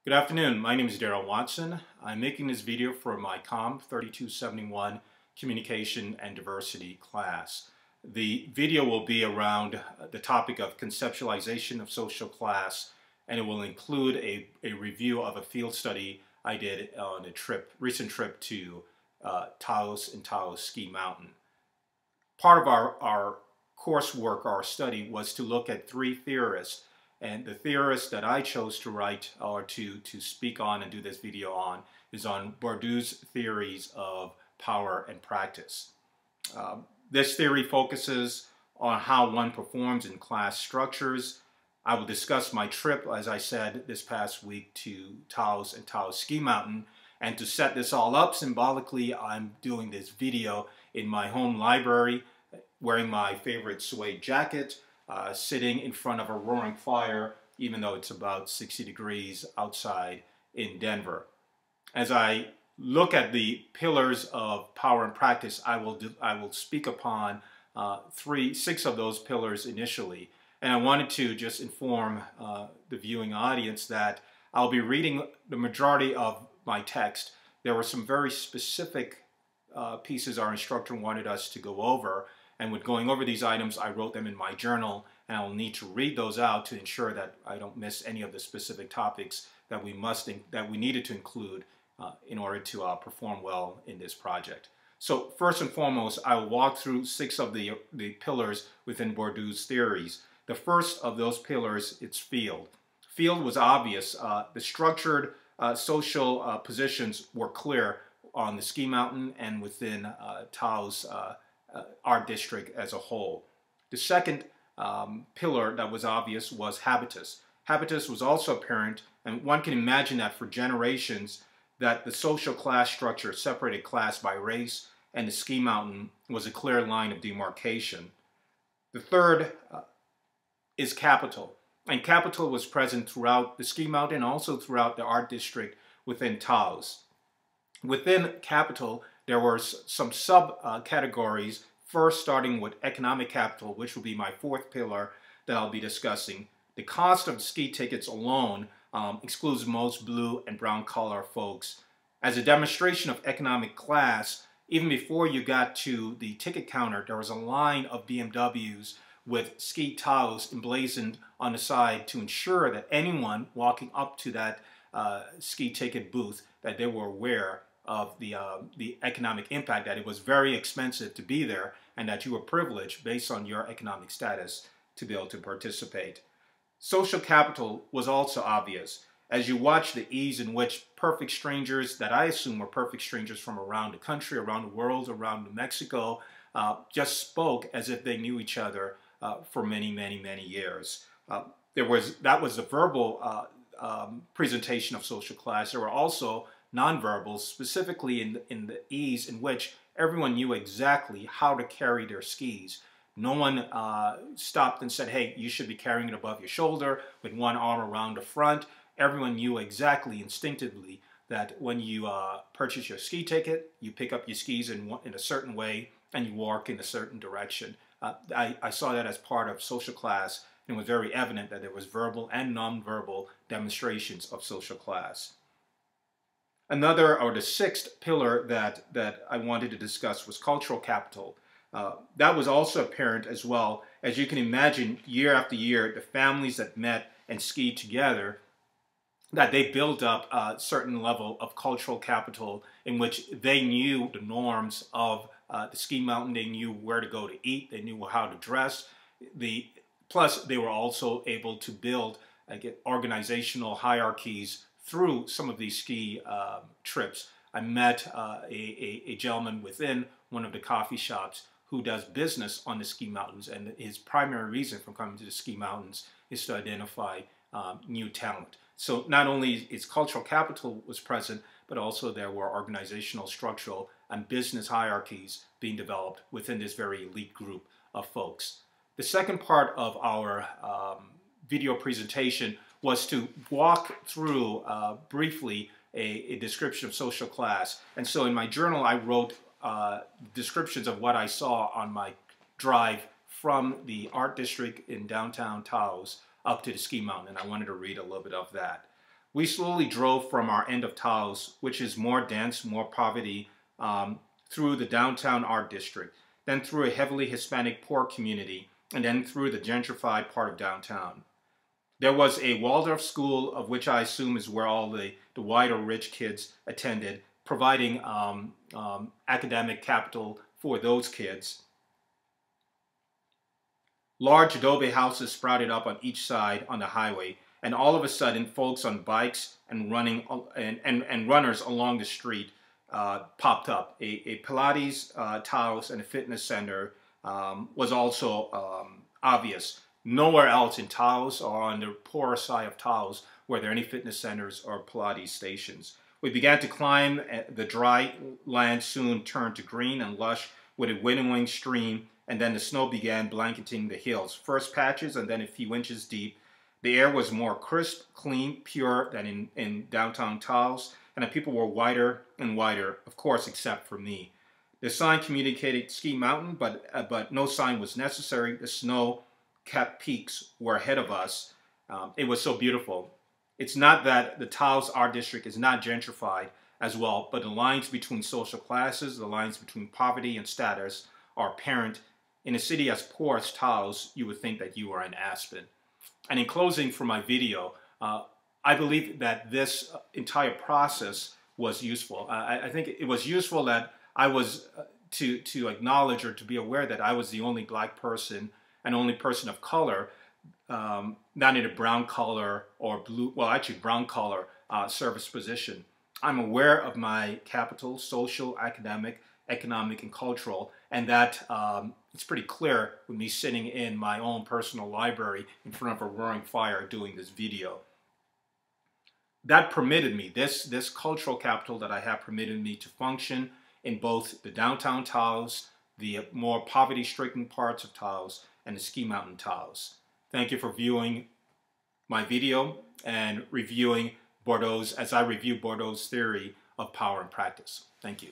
Good afternoon. My name is Daryl Watson. I'm making this video for my COMM 3271 Communication and Diversity class. The video will be around the topic of conceptualization of social class, and it will include a review of a field study I did on a recent trip to Taos and Taos Ski Mountain. Part of our coursework, our study, was to look at three theorists. And the theorist that I chose to write or to speak on and do this video on is on Bourdieu's theories of power and practice. This theory focuses on how one performs in class structures. I will discuss my trip, as I said, this past week to Taos and Taos Ski Mountain. And to set this all up symbolically, I'm doing this video in my home library, wearing my favorite suede jacket, sitting in front of a roaring fire, even though it's about 60 degrees outside in Denver. As I look at the pillars of power and practice, I will speak upon six of those pillars initially. And I wanted to just inform the viewing audience that I'll be reading the majority of my text. There were some very specific pieces our instructor wanted us to go over. And with going over these items, I wrote them in my journal, and I'll need to read those out to ensure that I don't miss any of the specific topics that we needed to include in order to perform well in this project. So first and foremost, I will walk through six of the pillars within Bourdieu's theories. The first of those pillars is field. Field was obvious. The structured social positions were clear on the ski mountain and within Taos art district as a whole. The second pillar that was obvious was habitus. Habitus was also apparent, and one can imagine that for generations that the social class structure separated class by race, and the ski mountain was a clear line of demarcation. The third is capital, and capital was present throughout the ski mountain and also throughout the art district within Taos. Within capital, there were some subcategories, first starting with economic capital, which will be my fourth pillar that I'll be discussing. The cost of ski tickets alone excludes most blue and brown collar folks. As a demonstration of economic class, even before you got to the ticket counter, there was a line of BMWs with Ski Taos emblazoned on the side to ensure that anyone walking up to that ski ticket booth, that they were aware of the economic impact, that it was very expensive to be there and that you were privileged based on your economic status to be able to participate. Social capital was also obvious. As you watch the ease in which perfect strangers, that I assume were perfect strangers from around the country, around the world, around New Mexico, just spoke as if they knew each other for many, many, many years. That was the verbal presentation of social class. There were also nonverbals, specifically in the ease in which everyone knew exactly how to carry their skis. No one stopped and said, hey, you should be carrying it above your shoulder with one arm around the front. Everyone knew exactly instinctively that when you purchase your ski ticket, you pick up your skis in a certain way and you walk in a certain direction. I saw that as part of social class, and it was very evident that there was verbal and nonverbal demonstrations of social class. Another, or the sixth pillar that I wanted to discuss was cultural capital. That was also apparent as well. As you can imagine, year after year, the families that met and skied together, that they built up a certain level of cultural capital in which they knew the norms of the ski mountain. They knew where to go to eat. They knew how to dress. Plus, they were also able to build organizational hierarchies through some of these ski trips. I met a gentleman within one of the coffee shops who does business on the ski mountains, and his primary reason for coming to the ski mountains is to identify new talent. So not only its cultural capital was present, but also there were organizational, structural, and business hierarchies being developed within this very elite group of folks. The second part of our video presentation was to walk through briefly a description of social class. And so in my journal, I wrote descriptions of what I saw on my drive from the art district in downtown Taos up to the ski mountain, and I wanted to read a little bit of that. We slowly drove from our end of Taos, which is more dense, more poverty, through the downtown art district, then through a heavily Hispanic poor community, and then through the gentrified part of downtown. There was a Waldorf school, of which I assume is where all the white or rich kids attended, providing academic capital for those kids. Large adobe houses sprouted up on each side on the highway, and all of a sudden, folks on bikes and running and runners along the street popped up. A Pilates, Taos, and a fitness center was also obvious. Nowhere else in Taos or on the poorer side of Taos were there any fitness centers or Pilates stations. We began to climb. The dry land soon turned to green and lush with a winnowing stream, and then the snow began blanketing the hills, first patches and then a few inches deep. The air was more crisp, clean, pure than in downtown Taos, and the people were whiter and whiter, of course, except for me. The sign communicated Ski Mountain, but no sign was necessary. The snow-capped peaks were ahead of us. It was so beautiful. It's not that the Taos Art District is not gentrified as well, but the lines between social classes, the lines between poverty and status are apparent. In a city as poor as Taos, you would think that you are in Aspen. And in closing for my video, I believe that this entire process was useful. I think it was useful that I was to acknowledge or to be aware that I was the only black person and only person of color, not in a brown collar or blue, well, actually brown collar service position. I'm aware of my capital, social, academic, economic, and cultural, and that it's pretty clear with me sitting in my own personal library in front of a roaring fire doing this video. That permitted me, this cultural capital that I have permitted me to function in both the downtown Taos, the more poverty-stricken parts of Taos, and the Ski Mountain Taos. Thank you for viewing my video and reviewing Bourdieu's, as I review Bourdieu's theory of power and practice. Thank you.